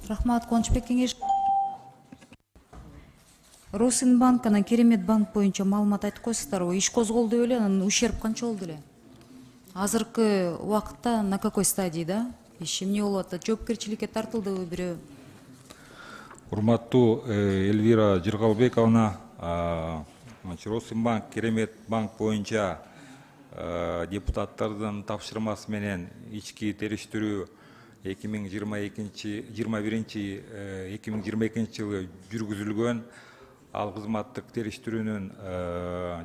Рахмат, Куанычбек Кеңеш. Росинбанк анан Керемет банк боюнча маалымат айтып койсуздарбы? Иш козголду беле, анан ущерб канча болду эле? Азыркы убакытта на какой стадии, да? Иш эмне болуп атат? Жоопкерчиликке тартылдыбы бирөө? Урматтуу Эльвира Жыргалбековна, Росинбанк, Керемет банк боюнча депутаттардын тапшырмасы менен ички териштирүү 2021 жылы жүргүзүлгөн. Ал кызматтык териштирүүнүн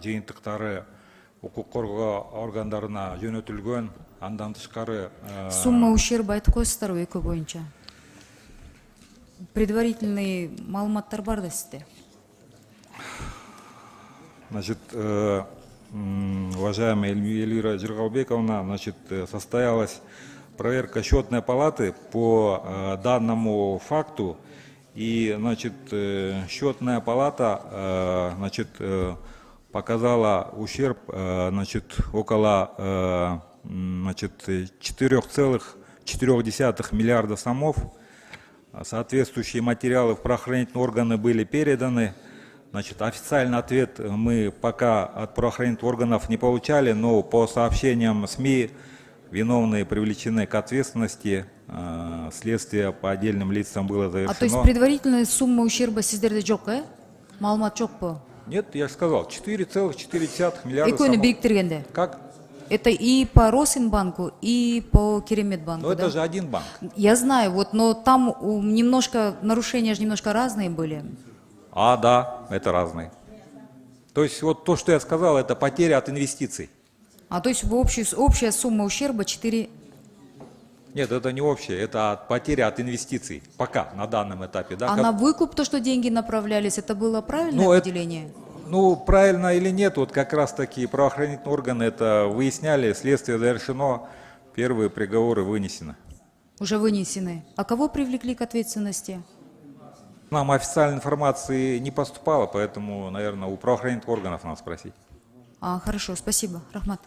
жыйынтыктары укук коргоо органдарына жөнөтүлгөн. Андан тышкары Сумма ущерба айтып койсуздарбы экөө боюнча? Предварительный маалыматтар бар да сизде? Значит, уважаемая Эльвира Жыргалбековна, значит, состоялась проверка счетной палаты по данному факту. И, значит, счетная палата, значит, показала ущерб, значит, около, значит, 4,4 миллиарда сомов. Соответствующие материалы в правоохранительные органы были переданы. Значит, официальный ответ мы пока от правоохранительных органов не получали, но по сообщениям СМИ виновные привлечены к ответственности. Следствие по отдельным лицам было завершено. То есть предварительная сумма ущерба сиздерде жок, Маалымат жокпу? Нет, я же сказал, 4,4 миллиарда Экөөнү сомов. бириктиргенде? Как? Это и по Росинбанку, и по Кереметбанку, Но да? это же один банк. Я знаю, вот, но там немножко, нарушения же немножко разные были. А, да, это разные. То есть вот то, что я сказал, это потеря от инвестиций. То есть общая сумма ущерба 4... Нет, это не общее, это потеря от инвестиций. Пока, на данном этапе. Да, на выкуп, то, что деньги направлялись, это было правильное определение? Ну, правильно или нет, вот как раз таки правоохранительные органы это выясняли, следствие завершено, первые приговоры вынесены. Уже вынесены. А кого привлекли к ответственности? Нам официальной информации не поступало, поэтому, наверное, у правоохранительных органов надо спросить. Хорошо, спасибо. Рахмат.